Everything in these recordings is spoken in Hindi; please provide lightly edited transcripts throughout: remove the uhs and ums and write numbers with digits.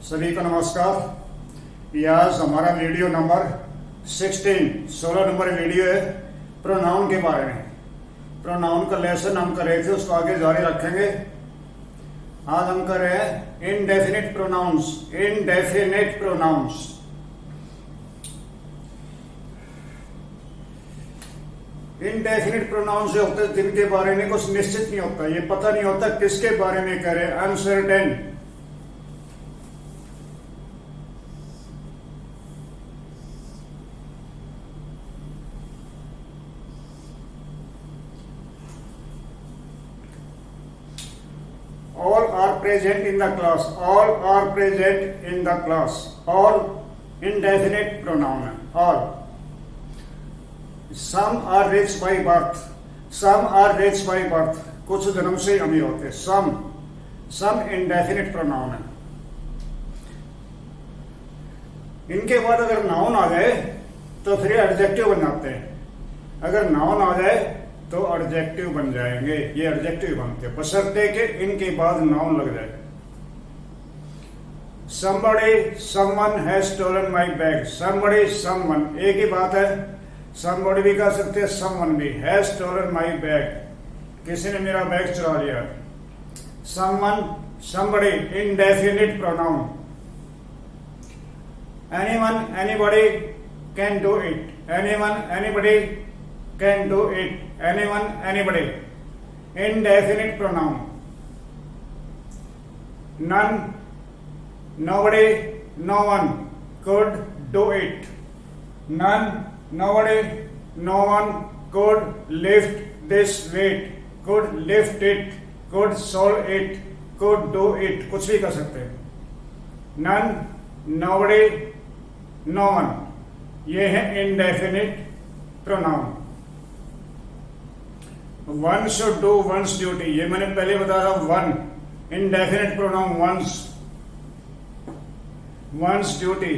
सभी को नमस्कार। यह आज हमारा वीडियो नंबर 16 नंबर वीडियो है प्रोनाउन के बारे में। प्रोनाउन का लेसन हम कर रहे थे, उसको आगे जारी रखेंगे। आज हम कर रहे हैं indefinite pronouns. Indefinite pronouns indefinite pronouns जो होते हैं जिनके बारे में कुछ निश्चित नहीं होता, ये पता नहीं होता किसके बारे में कह रहे हैं। Uncertain. All are present in the class. All are present in the class. All indefinite pronoun. All. Some are rich by birth. Some are rich by birth. कुछ जन्म से अमीर होते। Some indefinite pronoun है। इनके बाद अगर नाउन आ जाए तो फिर एडजेक्टिव बन जाते हैं। अगर नाउन आ जाए तो एडजेक्टिव बन जाएंगे। ये एडजेक्टिव बनते हैं बशर्ते कि इनके बाद नाउन लग जाए। Somebody, someone has stolen my bag. Somebody, someone एक ही बात है। Somebody भी कह सकते हैं, someone भी। has stolen my bag, किसी ने मेरा बैग चुरा लिया। Someone, somebody, indefinite pronoun। Anyone, anybody can do it। Anyone, anybody can do it। Anyone, anybody, indefinite pronoun। None, nobody, no one could do it। None, nobody, no one could lift this weight। could lift it, could solve it, could do it, कुछ भी कर सकते हैं। None, nobody, no one, ये है indefinite pronoun। One should do one's duty, ये मैंने पहले बताया। one indefinite pronoun one's duty।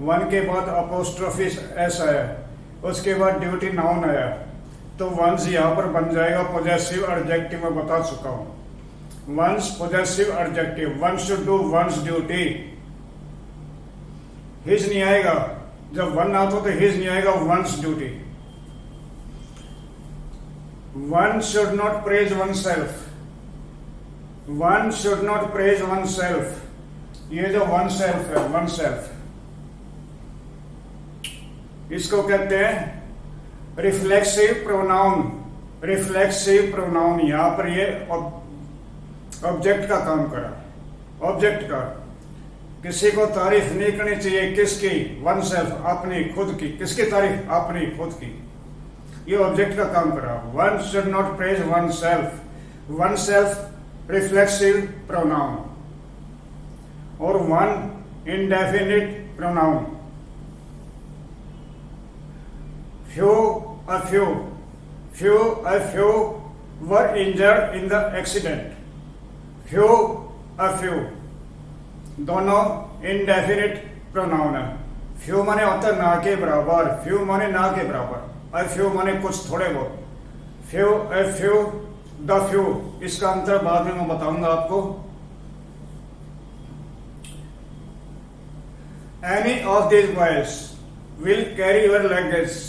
one के बाद apostrophe s आया, उसके बाद ड्यूटी नाउन आया, तो one's यहाँ पर बन जाएगा possessive adjective। मैं बता चुका हूं one's possessive adjective। one should do one's duty। his नहीं आएगा, जब one आता तो his नहीं आएगा, one's duty। One should not praise oneself। One should not praise oneself। ये जो oneself है, oneself, इसको कहते हैं रिफ्लेक्सिव प्रोनाउन। रिफ्लेक्सिव प्रोनाउन यहां पर ये ऑब्जेक्ट का काम करा। ऑब्जेक्ट का किसी को तारीफ नहीं करनी चाहिए। किसकी? oneself, अपनी खुद की। किसकी तारीफ? अपनी खुद की। ये ऑब्जेक्ट का काम करा। One should not praise oneself. Oneself reflexive pronoun. और one indefinite pronoun. few, a few, few, a few were injured in the accident। few, a few दोनों इंडेफिनिट प्रोनाउन है। few माने होता है ना के बराबर। few माने ना के बराबर। a few माने कुछ, थोड़े बहुत। few, a few, the few, इसका अंतर बाद में मैं बताऊंगा आपको। any of these boys will carry your luggage।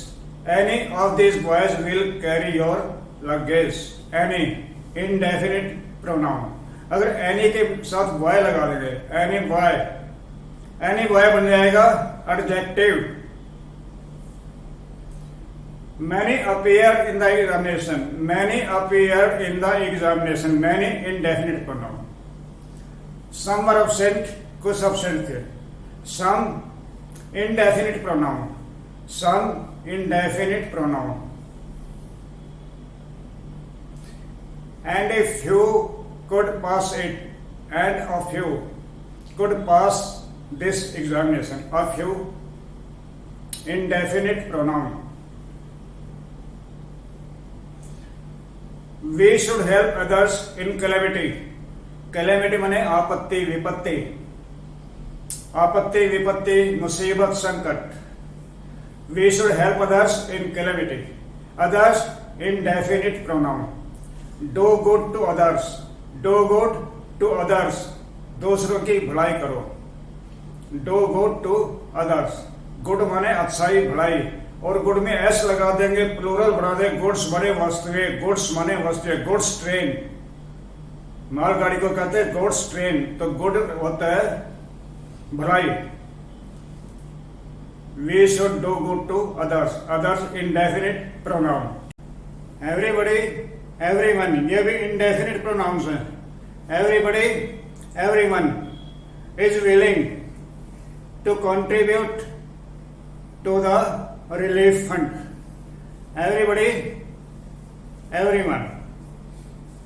any of these boys will carry your luggage। any indefinite pronoun। अगर any के साथ boy लगा देंगे, any boy बन जाएगा adjective। Many appear in the examination। many appear in the examination। many indefinite pronoun। some were absent, कुछ absent थे। some indefinite pronoun। some indefinite pronoun। and a few could pass it। and a few could pass this examination। a few indefinite pronoun। We should help others in calamity। calamity माने आपत्ति, विपत्ति। आपत्ति, विपत्ति, मुसीबत, संकट। We should help others in calamity। others indefinite pronoun। do good to others। do good to others दूसरों की भलाई करो। Do good to others, good माने अच्छाई भलाई, और गुड में एस लगा देंगे, प्लूरल बना देंगे, गुड्स बने वस्तुएं, गुड्स माने वस्तुएं, गुड्स ट्रेन, मालगाड़ी को कहते हैं गुड्स ट्रेन, तो गुड होता है भलाई। We should do good to others, others indefinite pronoun. Everybody, everyone, ये भी इंडेफिनिट प्रोनाउंस हैं। Everybody, everyone is willing to contribute to the relief fund. Everybody, everyone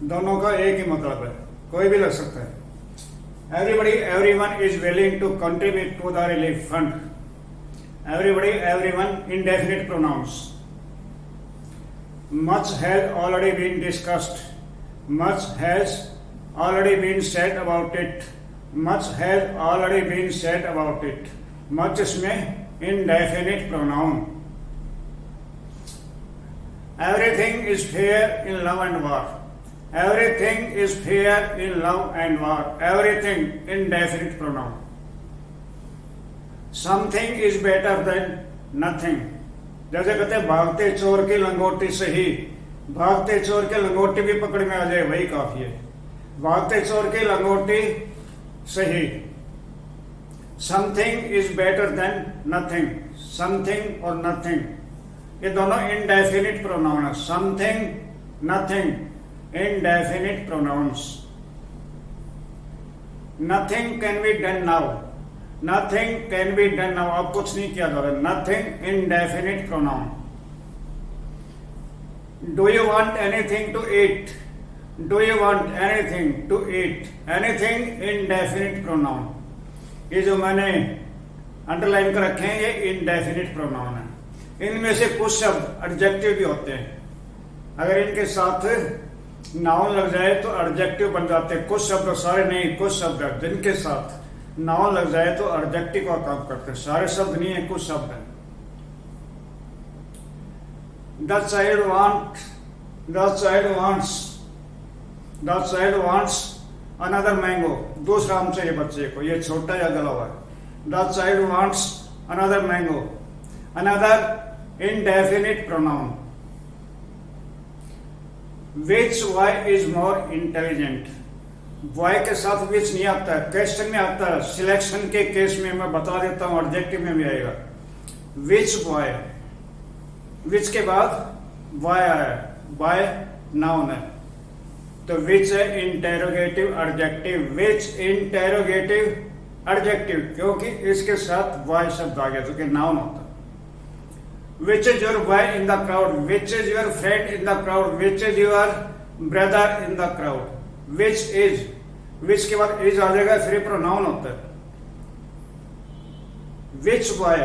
दोनों का एक ही मतलब है, कोई भी लग सकता है। Everybody, everyone is willing to contribute to the relief fund. Everybody, everyone indefinite pronouns. Much has already been discussed. Much has already been said about it. Much has already been said about it. Much इसमें indefinite pronoun. Everything is fair in love and war. Everything is fair in love and war. Everything indefinite pronoun. Something is better than nothing. जैसे कहते हैं भागते चोर की लंगोटी सही, भागते चोर की लंगोटी भी पकड़ में आ जाए वही काफी है। भागते चोर की लंगोटी सही। Something is better than nothing, something और नथिंग ये दोनों इनडेफिनिट प्रोनाउन है। Something, nothing indefinite pronouns. Nothing can be done now, nothing can be done now, अब कुछ नहीं किया जा रहा। Nothing indefinite pronoun. Do you want anything to eat, do you want anything to eat, anything indefinite pronoun. ये जो मैंने अंडरलाइन कर रखे हैं ये इनडेफिनिट प्रोनाउन है। इनमें से कुछ शब्द एडजेक्टिव भी होते हैं, अगर इनके साथ नाउन लग जाए तो एडजेक्टिव बन जाते हैं। कुछ शब्द, सारे नहीं, कुछ शब्द जिनके साथ नाउन लग जाए तो एडजेक्टिव का काम करते हैं। सारे शब्द नहीं है, कुछ शब्द है। The child want, the child wants, the child wants another mango, दूसरा आम चाहिए बच्चे को, ये छोटा या गला हुआ है। The child wants another mango, another indefinite pronoun. Which boy is more intelligent, boy के साथ विच नहीं आता है, क्वेश्चन में आता है। सिलेक्शन के केस में मैं बता देता हूं, एडजेक्टिव में भी आएगा। विच बॉय, विच के बाद बॉय आया, बॉय नाउन है तो विच है इंटेरोगेटिव एडजेक्टिव, विच इंटेरोगेटिव एडजेक्टिव, क्योंकि इसके साथ बॉय शब्द आ गया जो कि नाउन होता है। Which is your boy in the crowd, which is your friend in the crowd, which is your brother in the crowd. Which is, which के बाद इज आ जाएगा, फिर प्रोनाउन होता है। विच बॉय,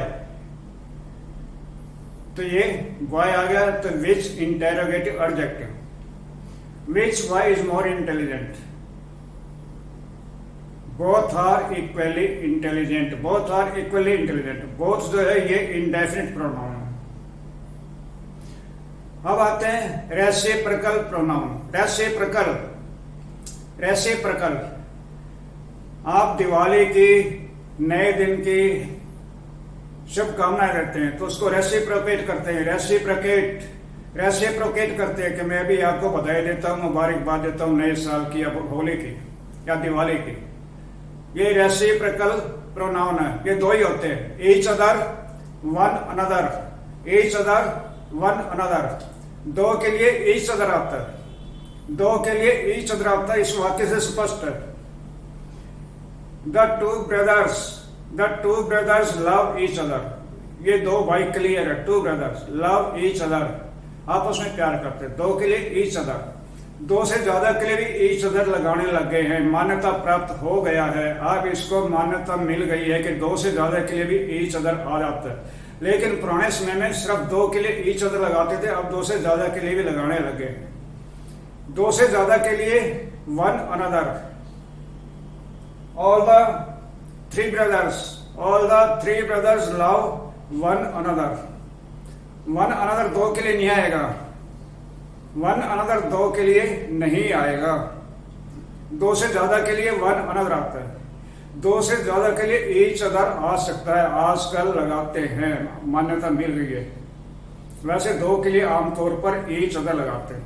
तो ये बॉय आ गया तो which interrogative adjective. Which boy is more intelligent, both are equally intelligent, both are equally intelligent. Both जो है ये इंडेफिनिट प्रोनाउन है। अब आते हैं रेसिप्रोकल प्रोनाउन। रेसिप्रोकल, रेसिप्रोकल, आप दिवाली की, नए दिन की शुभकामनाएं करते हैं तो उसको रेसिप्रोकेट करते हैं। रेसिप्रोकेट, रेसिप्रोकेट करते हैं कि मैं भी आपको बधाई देता हूं, मुबारकबाद देता हूं नए साल की या होली की या दिवाली की। ये रेसिप्रोकल प्रोनाउन है। ये दो ही होते हैं, each other, one another, each other, one another. दो के लिए ईच अदर आता है, दो के लिए ईच अदर आता है, इस वाक्य से स्पष्ट है। The two brothers love each other, ये दो भाई क्लियर है। Two brothers love each other, आपस में प्यार करते हैं। दो के लिए ईच अदर, दो से ज्यादा के लिए भी ईच अदर लगाने लग गए हैं, मान्यता प्राप्त हो गया है। अब इसको मान्यता मिल गई है कि दो से ज्यादा के लिए भी ईच अदर आ जाता है। लेकिन पुराने समय में सिर्फ दो के लिए ईच अदर लगाते थे, अब दो से ज्यादा के लिए भी लगाने लगे। दो से ज्यादा के लिए one another. All the three brothers love one another. One another दो के लिए नहीं आएगा, वन अनदर दो के लिए नहीं आएगा। दो से ज्यादा के लिए वन अनदर आता है, दो से ज्यादा के लिए ईच अदर आ सकता है, आजकल लगाते हैं, मान्यता मिल गई है। वैसे दो के लिए आमतौर पर ईच अदर लगाते हैं।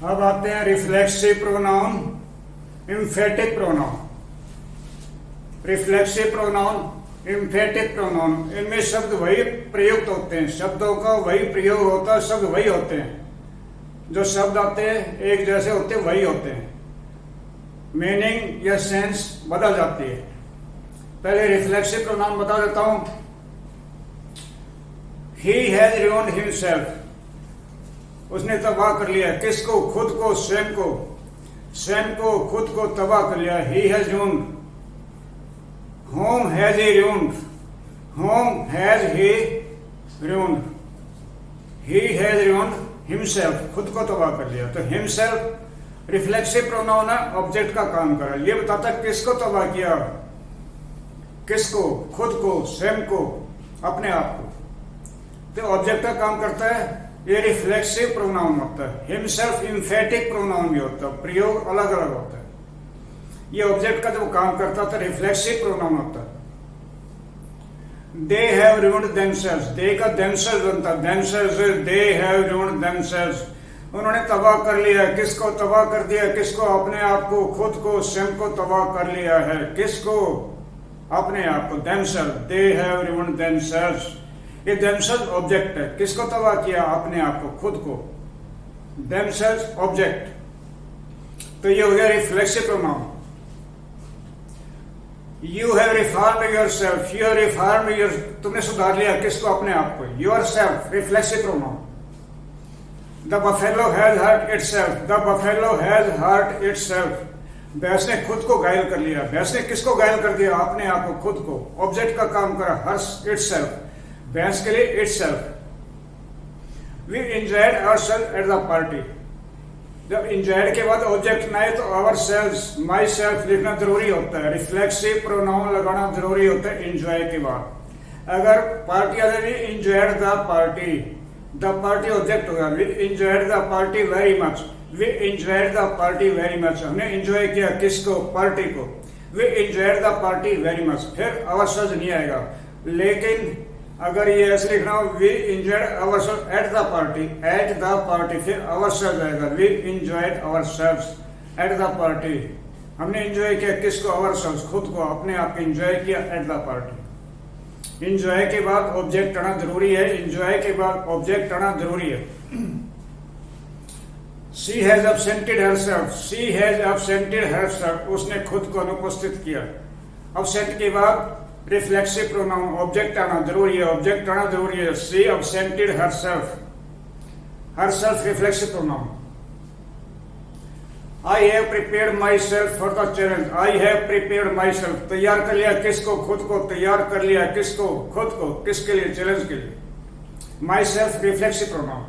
अब आते हैं reflexive pronoun, emphatic pronoun. Reflexive pronoun, emphatic pronoun, इनमें शब्द वही प्रयुक्त होते हैं, शब्दों का वही प्रयोग होता है, शब्द वही होते हैं, जो शब्द आते हैं एक जैसे होते हैं, वही होते हैं, मीनिंग या सेंस बदल जाती है। पहले रिफ्लेक्सिव प्रोनाउन बता देता हूं। ही हैज ruined himself, उसने तबाह कर लिया, किसको? खुद को, स्वयं को, स्वयं को, खुद को तबाह कर लिया। He has ruined, whom has he ruined, whom has he ruined, he has ruined himself, खुद को तबाह कर लिया। तो himself रिफ्लेक्सिव प्रोनाउन है, ऑब्जेक्ट का काम कर रहा है, ये बताता है किसको तबाह किया, किसको? खुद को, स्वयं को, अपने आप को। तो ऑब्जेक्ट का काम करता है, ये रिफ्लेक्सिव प्रोनाउन होता है। हिमसेल्फ एम्फेटिक प्रोनाउन भी होता है, प्रयोग अलग अलग होता है। ये ऑब्जेक्ट का जो काम करता था रिफ्लेक्सिव प्रोनाउन होता है। दे हैव ruined themselves, दे का themselves बनता है, themselves, they have ruined themselves, उन्होंने तबाह कर लिया। किसको तबाह कर दिया? किसको? अपने आप को, खुद को, स्वयं को तबाह कर लिया है। किसको? अपने आप को। themselves, they have ruined themselves, ये themselves ऑब्जेक्ट है। किसको तबाह किया? अपने आप को, खुद को। themselves object. तो ये हो गया reflexive pronoun. You have reformed yourself, you have reformed your, तुमने सुधार लिया, किसको? अपने आप को। Yourself reflexive pronoun. The buffalo has hurt itself, the buffalo has hurt itself, भैंस ने खुद को घायल कर लिया। भैंस ने किसको घायल कर दिया? अपने आप को, खुद को। ऑब्जेक्ट का काम करा, हर्ट इटसेल्फ, भैंस के लिए itself. We enjoyed ourselves at the party, जब एंजॉयड के बाद ऑब्जेक्ट ना आए तो आवर सेल्फ, माई सेल्फ लिखना जरूरी होता है। रिफ्लेक्सिव प्रोनाउन लगाना जरूरी होता है एंजॉय के बाद। अगर पार्टी आ जाए, enjoyed the party, the party object होगा। We enjoyed the party very much, we enjoyed the party very much, हमने एंजॉय किया, किसको? पार्टी को। We enjoyed the party very much, फिर आवर सेल्फ नहीं आएगा। लेकिन अगर ये ऐसे लिखना हो, we enjoyed ourselves at the party, at the party, फिर आवरसेल्फ आएगा। We enjoyed ourselves at the party, हमने एंजॉय किया, किसको? आवरसेल्फ, खुद को, अपने आप को एंजॉय किया एट द पार्टी। एंजॉय के बाद ऑब्जेक्ट आना जरूरी है, एंजॉय के बाद ऑब्जेक्ट आना जरूरी है। She has absented herself, she has absented herself, उसने खुद को अनुपस्थित किया। absent के बाद रिफ्लेक्सिव प्रोनाउन, ऑब्जेक्ट आना जरूरी है, ऑब्जेक्ट आना जरूरी है। She absented herself, herself reflexive pronoun. I have prepared my self for the challenge, I have prepared my self, तैयार कर लिया, किसको? खुद को, तैयार कर लिया, किसको? खुद को, किसके लिए? चैलेंज के लिए। My self reflexive pronoun.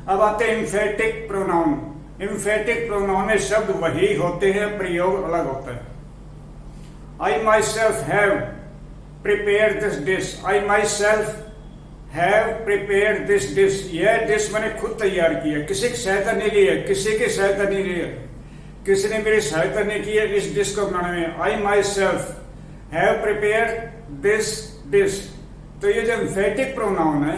अब आते हैं एम्फेटिक प्रोनाउन। एम्फेटिक प्रोनाउन में शब्द वही होते हैं, प्रयोग अलग होता है। I myself have prepared this dish, I myself have prepared this dish, यह डिश मैंने खुद तैयार की है, किसी की सहायता नहीं ली है, किसी की सहायता नहीं ली है, किसी ने मेरी सहायता नहीं की है इस डिश को बनाने में। I myself have prepared this dish। तो ये जो एम्फेटिक प्रोनाउन है,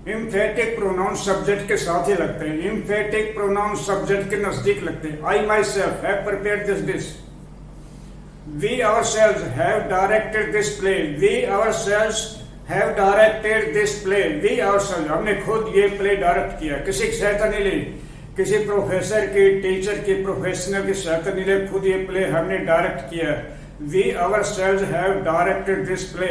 एम्फेटिक प्रोनाउन सब्जेक्ट के साथ ही लगते हैं, एम्फेटिक प्रोनाउन सब्जेक्ट के नजदीक लगते हैं। I myself have prepared this dish, we ourselves have directed this play, we ourselves have directed this play, we ourselves, हमने खुद ये प्ले डायरेक्ट किया, किसी की सहायता नहीं ली, किसी प्रोफेसर की, टीचर की, प्रोफेशनल की सहायता नहीं ली, खुद ये प्ले हमने डायरेक्ट किया। we ourselves have directed this play।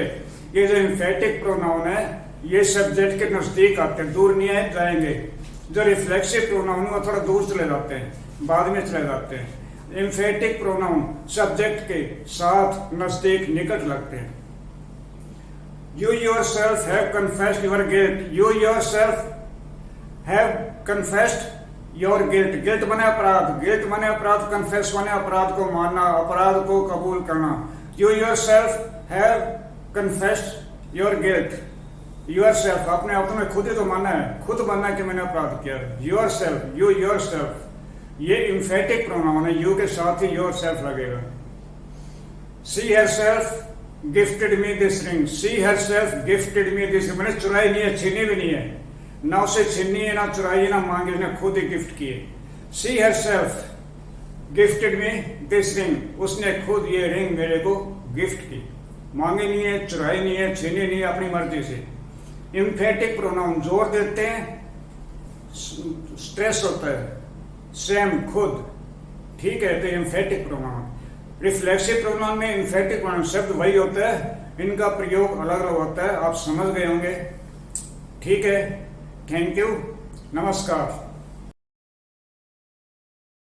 ये जो एम्फेटिक प्रोनाउन है, ये सब्जेक्ट के नजदीक आते हैं, दूर नहीं है जाएंगे। जो रिफ्लेक्सिव प्रोनाउन वो थोड़ा दूर चले जाते हैं, बाद में चले जाते हैं। एम्फेटिक प्रोनाउन सब्जेक्ट के साथ नजदीक निकट लगते हैं। You yourself have confessed your guilt, you yourself have confessed your guilt, guilt माने अपराध, guilt माने अपराध, confess माने अपराध को मानना, अपराध को कबूल करना। You yourself have confessed your guilt, yourself, अपने आप में खुद ही तो मानना है, खुद मानना कि मैंने अपराध किया। Yourself, you yourself ये इम्फेटिक प्रोनाउन है, यू के साथ ही योर सेल्फ लगेगा। She herself gifted me this ring, she herself gifted me this, मैंने चुराई नहीं है, छीनी भी नहीं है, ना उसे छीनी है, ना चुराई है, ना मांगी, उसने खुद ही गिफ्ट किए। She herself gifted me this ring, उसने खुद ये रिंग मेरे को गिफ्ट की, मांगी नहीं है, चुराई नहीं है, छीनी नहीं है, अपनी मर्जी से। इम्फेटिक प्रोनाउन जोर देते हैं, स्ट्रेस होता है, सेम खुद, ठीक है, तो इम्फेटिक प्रोनाउन। रिफ्लेक्सिव प्रोनाउन में इम्फेटिक प्रोनाउन शब्द वही होता है, इनका प्रयोग अलग अलग होता है, आप समझ गए होंगे। ठीक है, थैंक यू, नमस्कार।